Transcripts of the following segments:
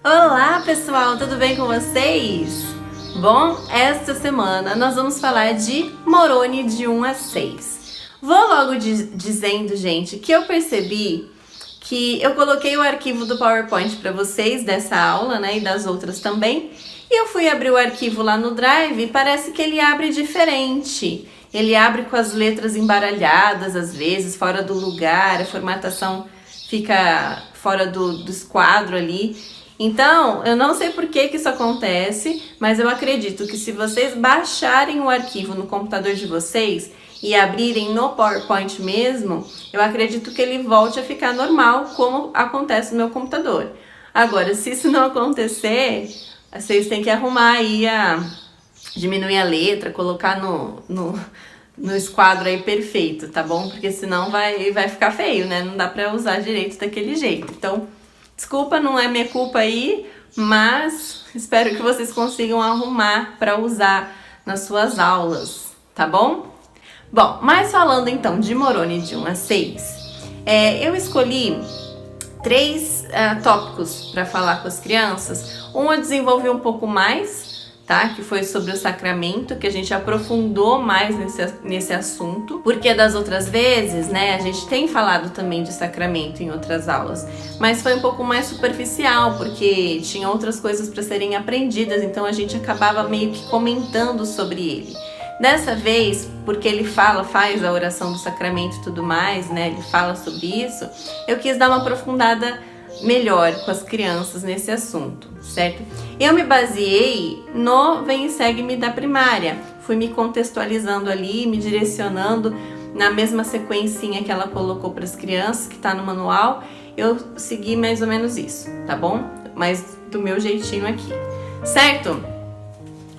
Olá pessoal, tudo bem com vocês? Bom, esta semana nós vamos falar de Moroni de 1 a 6. Vou logo dizendo, gente, que eu percebi que eu coloquei o arquivo do PowerPoint para vocês dessa aula, né, e das outras também. E eu fui abrir o arquivo lá no Drive e parece que ele abre diferente. Ele abre com as letras embaralhadas, às vezes, fora do lugar, a formatação fica fora do esquadro ali. Então, eu não sei por que isso acontece, mas eu acredito que se vocês baixarem o arquivo no computador de vocês e abrirem no PowerPoint mesmo, eu acredito que ele volte a ficar normal, como acontece no meu computador. Agora, se isso não acontecer, vocês têm que arrumar aí, diminuir a letra, colocar no esquadro aí perfeito, tá bom? Porque senão vai ficar feio, né? Não dá pra usar direito daquele jeito. Então, desculpa, não é minha culpa aí, mas espero que vocês consigam arrumar para usar nas suas aulas, tá bom? Bom, mas falando então de Moroni de 1 a 6, eu escolhi 3 tópicos para falar com as crianças. Um eu desenvolvi um pouco mais, tá? Que foi sobre o sacramento, que a gente aprofundou mais nesse assunto, porque das outras vezes, né, a gente tem falado também de sacramento em outras aulas, mas foi um pouco mais superficial, porque tinha outras coisas para serem aprendidas, então a gente acabava meio que comentando sobre ele. Dessa vez, porque ele faz a oração do sacramento e tudo mais, né, ele fala sobre isso, eu quis dar uma aprofundada melhor com as crianças nesse assunto, certo? Eu me baseei no Vem e Segue-me da primária, fui me contextualizando ali, me direcionando na mesma sequencinha que ela colocou para as crianças, que tá no manual, eu segui mais ou menos isso, tá bom? Mas do meu jeitinho aqui, certo?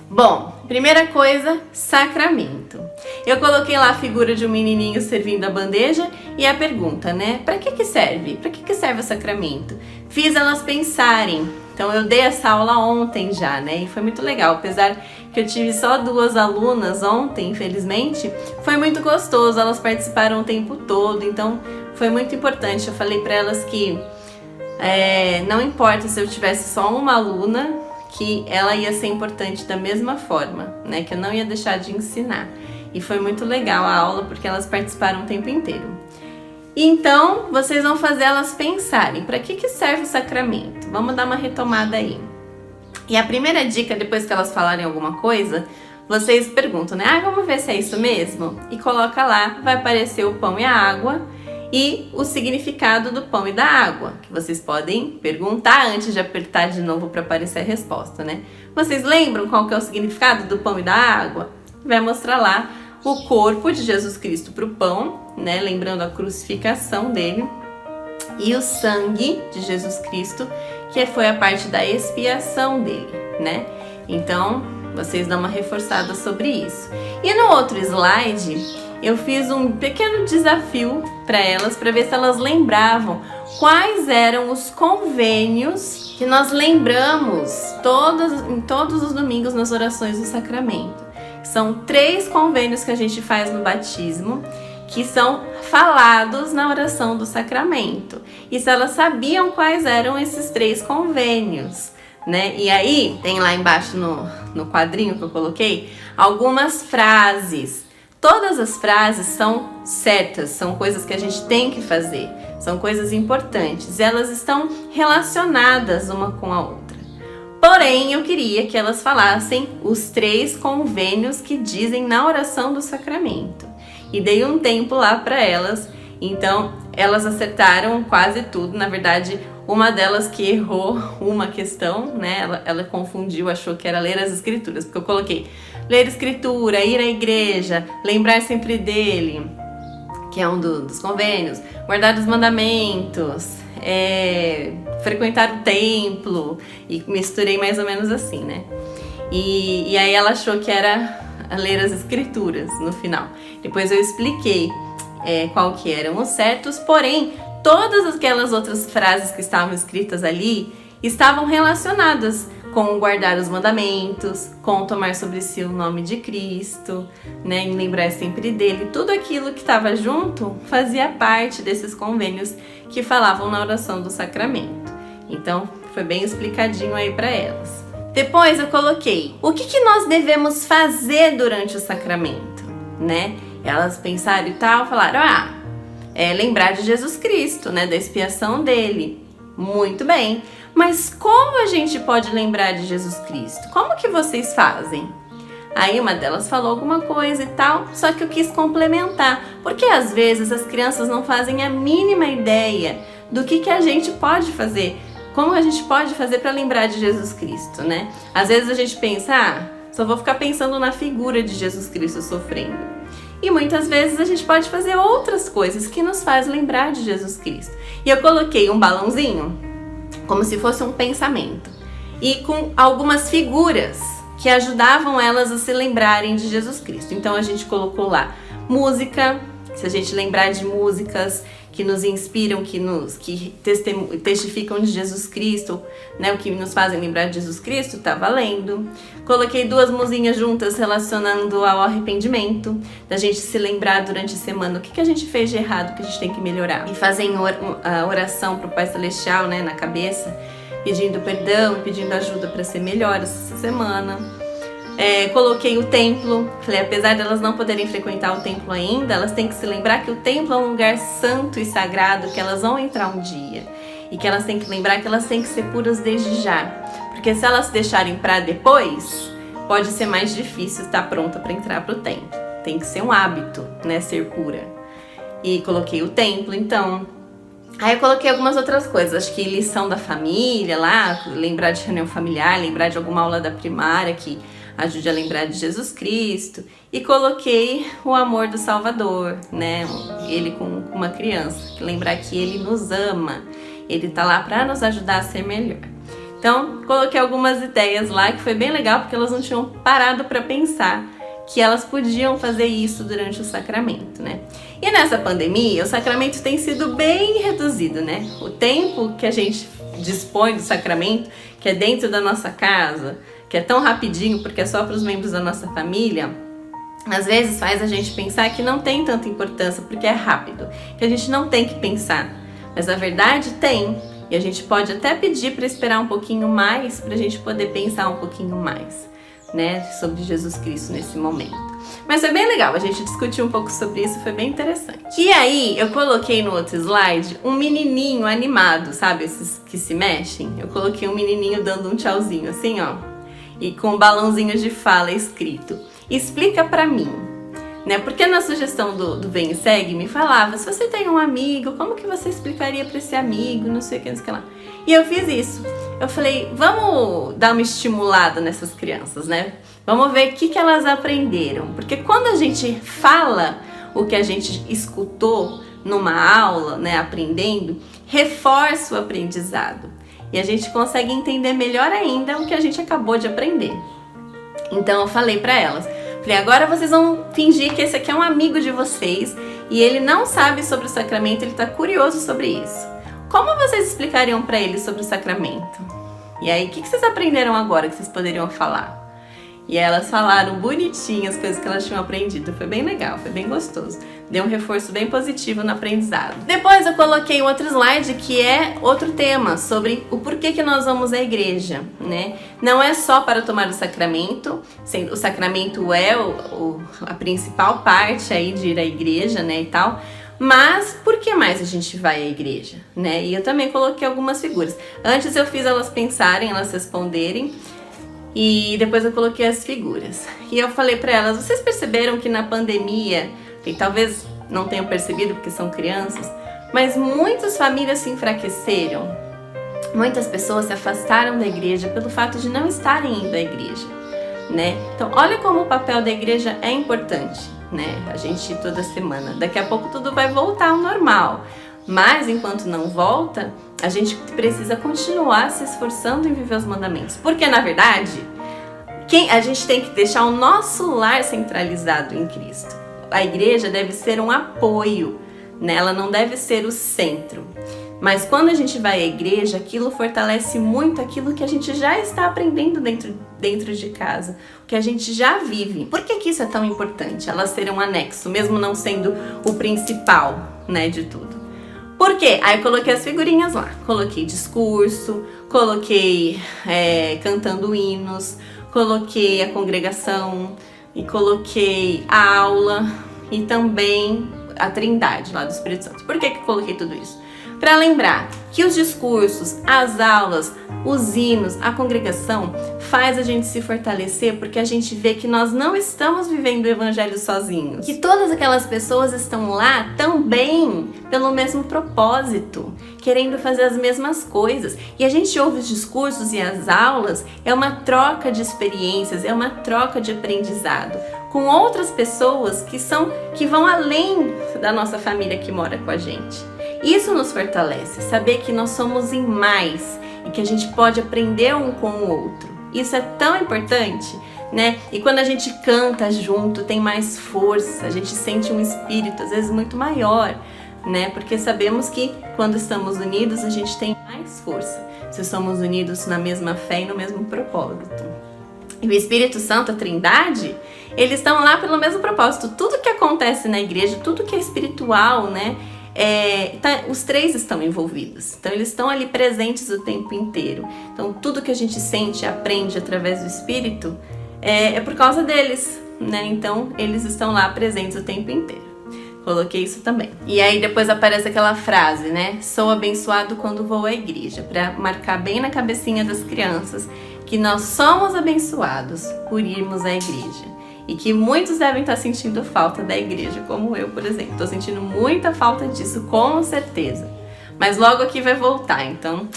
Bom, primeira coisa, sacramento. Eu coloquei lá a figura de um menininho servindo a bandeja e a pergunta, né? Para que serve? Para que serve o sacramento? Fiz elas pensarem. Então eu dei essa aula ontem já, né? E foi muito legal. Apesar que eu tive só 2 alunas ontem, infelizmente, foi muito gostoso. Elas participaram o tempo todo, então foi muito importante. Eu falei para elas que não importa se eu tivesse só uma aluna, que ela ia ser importante da mesma forma, né? Que eu não ia deixar de ensinar. E foi muito legal a aula, porque elas participaram o tempo inteiro. Então, vocês vão fazer elas pensarem, para que serve o sacramento? Vamos dar uma retomada aí. E a primeira dica, depois que elas falarem alguma coisa, vocês perguntam, né? Vamos ver se é isso mesmo? E coloca lá, vai aparecer o pão e a água, e o significado do pão e da água, que vocês podem perguntar antes de apertar de novo para aparecer a resposta, né? Vocês lembram qual que é o significado do pão e da água? Vai mostrar lá o corpo de Jesus Cristo para o pão, né? Lembrando a crucificação dele, e o sangue de Jesus Cristo, que foi a parte da expiação dele, né? Então, vocês dão uma reforçada sobre isso. E no outro slide, eu fiz um pequeno desafio para elas, para ver se elas lembravam quais eram os convênios que nós lembramos em todos os domingos nas orações do sacramento. São 3 convênios que a gente faz no batismo, que são falados na oração do sacramento. E se elas sabiam quais eram esses 3 convênios, né? E aí, tem lá embaixo no quadrinho que eu coloquei, algumas frases. Todas as frases são certas, são coisas que a gente tem que fazer, são coisas importantes, e elas estão relacionadas uma com a outra. Porém, eu queria que elas falassem os 3 convênios que dizem na oração do sacramento. E dei um tempo lá para elas, então elas acertaram quase tudo. Na verdade, uma delas que errou uma questão, né? Ela confundiu, achou que era ler as escrituras, porque eu coloquei ler escritura, ir à igreja, lembrar sempre dele, que é um dos convênios, guardar os mandamentos, frequentar o templo, e misturei mais ou menos assim, né? E aí ela achou que era ler as escrituras no final. Depois eu expliquei qual que eram os certos, porém todas aquelas outras frases que estavam escritas ali estavam relacionadas com guardar os mandamentos, com tomar sobre si o nome de Cristo, né, em lembrar sempre dele. Tudo aquilo que estava junto fazia parte desses convênios que falavam na oração do sacramento. Então, foi bem explicadinho aí para elas. Depois eu coloquei o que nós devemos fazer durante o sacramento, né? Elas pensaram e tal, falaram, lembrar de Jesus Cristo, né, da expiação dele. Muito bem, mas como a gente pode lembrar de Jesus Cristo? Como que vocês fazem? Aí uma delas falou alguma coisa e tal, só que eu quis complementar, porque às vezes as crianças não fazem a mínima ideia do que a gente pode fazer, como a gente pode fazer para lembrar de Jesus Cristo, né? Às vezes a gente pensa, só vou ficar pensando na figura de Jesus Cristo sofrendo. E muitas vezes a gente pode fazer outras coisas que nos faz lembrar de Jesus Cristo. E eu coloquei um balãozinho, como se fosse um pensamento, e com algumas figuras que ajudavam elas a se lembrarem de Jesus Cristo. Então a gente colocou lá música, se a gente lembrar de músicas que nos inspiram, que testificam de Jesus Cristo, né, o que nos fazem lembrar de Jesus Cristo, tá valendo. Coloquei 2 músinhas juntas relacionando ao arrependimento, da gente se lembrar durante a semana o que a gente fez de errado, que a gente tem que melhorar. E fazem a oração pro Pai Celestial, né, na cabeça, pedindo perdão e pedindo ajuda para ser melhor essa semana. Coloquei o templo, falei, apesar de elas não poderem frequentar o templo ainda, elas têm que se lembrar que o templo é um lugar santo e sagrado, que elas vão entrar um dia. E que elas têm que lembrar que elas têm que ser puras desde já. Porque se elas deixarem para depois, pode ser mais difícil estar pronta para entrar para o templo. Tem que ser um hábito, né, ser pura. E coloquei o templo, então. Aí eu coloquei algumas outras coisas, acho que lição da família lá, lembrar de reunião familiar, lembrar de alguma aula da primária que ajude a lembrar de Jesus Cristo. E coloquei o amor do Salvador, né? Ele com uma criança, lembrar que ele nos ama, ele tá lá para nos ajudar a ser melhor. Então, coloquei algumas ideias lá que foi bem legal, porque elas não tinham parado para pensar que elas podiam fazer isso durante o sacramento, né? E nessa pandemia, o sacramento tem sido bem reduzido, né? O tempo que a gente dispõe do sacramento, que é dentro da nossa casa, que é tão rapidinho porque é só para os membros da nossa família, às vezes faz a gente pensar que não tem tanta importância porque é rápido, que a gente não tem que pensar. Mas na verdade tem, e a gente pode até pedir para esperar um pouquinho mais, para a gente poder pensar um pouquinho mais, né, sobre Jesus Cristo nesse momento. Mas foi bem legal, a gente discutiu um pouco sobre isso, foi bem interessante. E aí, eu coloquei no outro slide um menininho animado, sabe, esses que se mexem? Eu coloquei um menininho dando um tchauzinho, assim, ó, e com um balãozinho de fala escrito: explica pra mim, né? Porque na sugestão do Vem e Segue me falava, se você tem um amigo, como que você explicaria pra esse amigo, não sei o que, não sei o que lá. E eu fiz isso. Eu falei, vamos dar uma estimulada nessas crianças, né? Vamos ver o que elas aprenderam. Porque quando a gente fala o que a gente escutou numa aula, né, aprendendo, reforça o aprendizado. E a gente consegue entender melhor ainda o que a gente acabou de aprender. Então eu falei pra elas, falei, agora vocês vão fingir que esse aqui é um amigo de vocês e ele não sabe sobre o sacramento, ele tá curioso sobre isso. Como vocês explicariam pra ele sobre o sacramento? E aí, o que vocês aprenderam agora que vocês poderiam falar? E elas falaram bonitinho as coisas que elas tinham aprendido. Foi bem legal, foi bem gostoso. Deu um reforço bem positivo no aprendizado. Depois eu coloquei outro slide que é outro tema, sobre o porquê que nós vamos à igreja, né? Não é só para tomar o sacramento, o sacramento é a principal parte aí de ir à igreja, né, e tal. Mas por que mais a gente vai à igreja, né? E eu também coloquei algumas figuras. Antes eu fiz elas pensarem, elas responderem. E depois eu coloquei as figuras. E eu falei pra elas, vocês perceberam que na pandemia, e talvez não tenham percebido porque são crianças, mas muitas famílias se enfraqueceram. Muitas pessoas se afastaram da igreja pelo fato de não estarem indo à igreja, né? Então olha como o papel da igreja é importante, né? A gente ir toda semana. Daqui a pouco tudo vai voltar ao normal. Mas enquanto não volta, a gente precisa continuar se esforçando em viver os mandamentos. Porque, na verdade, a gente tem que deixar o nosso lar centralizado em Cristo. A igreja deve ser um apoio, né? Ela não deve ser o centro. Mas quando a gente vai à igreja, aquilo fortalece muito aquilo que a gente já está aprendendo dentro de casa, o que a gente já vive. Por que isso é tão importante? Elas serem um anexo, mesmo não sendo o principal, né, de tudo. Por quê? Aí eu coloquei as figurinhas lá, coloquei discurso, coloquei cantando hinos, coloquei a congregação e coloquei a aula e também a trindade lá do Espírito Santo. Por que eu coloquei tudo isso? Para lembrar que os discursos, as aulas, os hinos, a congregação faz a gente se fortalecer porque a gente vê que nós não estamos vivendo o evangelho sozinhos. Que todas aquelas pessoas estão lá também pelo mesmo propósito, querendo fazer as mesmas coisas. E a gente ouve os discursos e as aulas, é uma troca de experiências, é uma troca de aprendizado com outras pessoas que vão além da nossa família que mora com a gente. Isso nos fortalece, saber que nós somos em mais e que a gente pode aprender um com o outro. Isso é tão importante, né? E quando a gente canta junto, tem mais força, a gente sente um espírito, às vezes muito maior, né? Porque sabemos que quando estamos unidos, a gente tem mais força. Se somos unidos na mesma fé e no mesmo propósito. E o Espírito Santo, a Trindade, eles estão lá pelo mesmo propósito. Tudo que acontece na igreja, tudo que é espiritual, né? Os três estão envolvidos, então eles estão ali presentes o tempo inteiro. Então tudo que a gente sente e aprende através do Espírito é por causa deles, né? Então eles estão lá presentes o tempo inteiro. Coloquei isso também. E aí depois aparece aquela frase, né? Sou abençoado quando vou à igreja, para marcar bem na cabecinha das crianças que nós somos abençoados por irmos à igreja. E que muitos devem estar sentindo falta da igreja, como eu, por exemplo. Estou sentindo muita falta disso, com certeza. Mas logo aqui vai voltar, então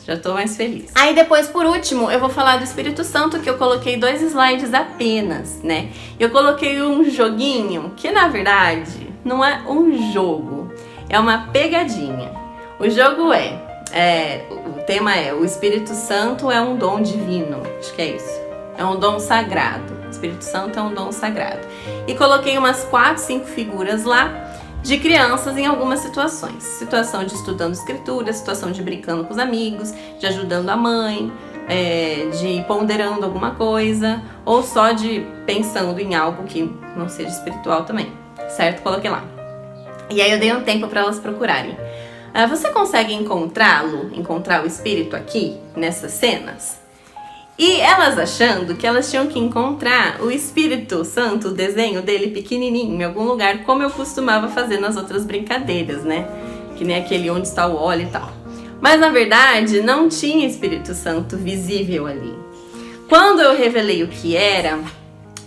já estou mais feliz. Aí depois, por último, eu vou falar do Espírito Santo, que eu coloquei 2 slides apenas, né? Eu coloquei um joguinho, que na verdade não é um jogo, é uma pegadinha. O jogo o tema é o Espírito Santo é um dom divino, acho que é isso. É um dom sagrado. O Espírito Santo é um dom sagrado. E coloquei umas 4, 5 figuras lá de crianças em algumas situações. Situação de estudando escritura, situação de brincando com os amigos, de ajudando a mãe, de ponderando alguma coisa, ou só de pensando em algo que não seja espiritual também. Certo? Coloquei lá. E aí eu dei um tempo para elas procurarem. Você consegue encontrar o Espírito aqui, nessas cenas? E elas achando que elas tinham que encontrar o Espírito Santo, o desenho dele pequenininho, em algum lugar, como eu costumava fazer nas outras brincadeiras, né? Que nem aquele onde está o óleo e tal. Mas na verdade não tinha Espírito Santo visível ali. Quando eu revelei o que era,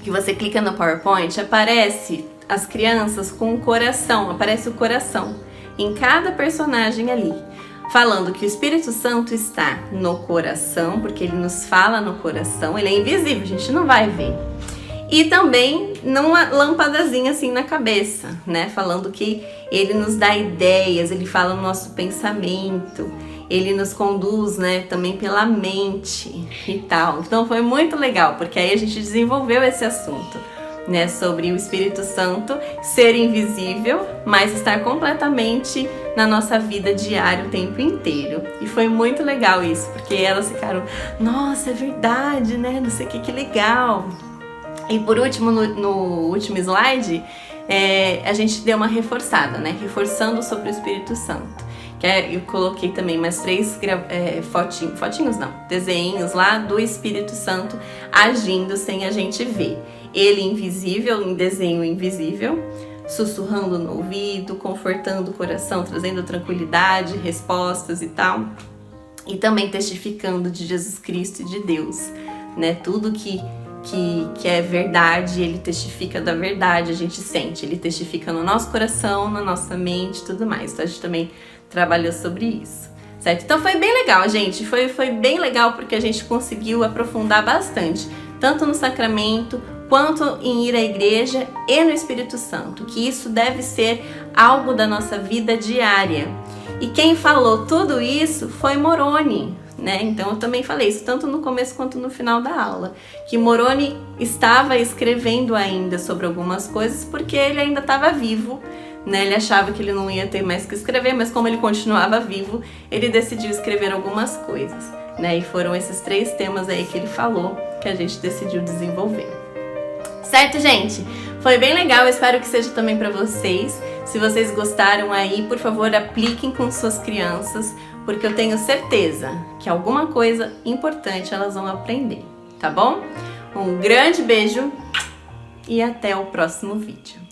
que você clica no PowerPoint, aparece as crianças com o coração, aparece o coração em cada personagem ali. Falando que o Espírito Santo está no coração, porque ele nos fala no coração, ele é invisível, a gente não vai ver. E também numa lâmpadazinha assim na cabeça, né? Falando que ele nos dá ideias, ele fala no nosso pensamento, ele nos conduz, né? Também pela mente e tal. Então foi muito legal, porque aí a gente desenvolveu esse assunto, né? Sobre o Espírito Santo ser invisível, mas estar completamente na nossa vida diária o tempo inteiro. E foi muito legal isso, porque elas ficaram, nossa, é verdade, né? Não sei o que legal. E por último, no último slide, a gente deu uma reforçada, né? Reforçando sobre o Espírito Santo. Eu coloquei também mais 3 fotinhos não, desenhos lá do Espírito Santo agindo sem a gente ver. Ele invisível, em desenho invisível, sussurrando no ouvido, confortando o coração, trazendo tranquilidade, respostas e tal. E também testificando de Jesus Cristo e de Deus, né? Tudo que é verdade, ele testifica da verdade, a gente sente. Ele testifica no nosso coração, na nossa mente e tudo mais. Então a gente também trabalhou sobre isso, certo? Então foi bem legal, gente. Foi bem legal porque a gente conseguiu aprofundar bastante, tanto no sacramento, quanto em ir à igreja e no Espírito Santo, que isso deve ser algo da nossa vida diária. E quem falou tudo isso foi Moroni, né? Então eu também falei isso, tanto no começo quanto no final da aula, que Moroni estava escrevendo ainda sobre algumas coisas, porque ele ainda estava vivo, né? Ele achava que ele não ia ter mais que escrever, mas como ele continuava vivo, ele decidiu escrever algumas coisas, né? E foram esses 3 temas aí que ele falou que a gente decidiu desenvolver. Certo, gente? Foi bem legal, eu espero que seja também para vocês. Se vocês gostaram aí, por favor, apliquem com suas crianças, porque eu tenho certeza que alguma coisa importante elas vão aprender, tá bom? Um grande beijo e até o próximo vídeo.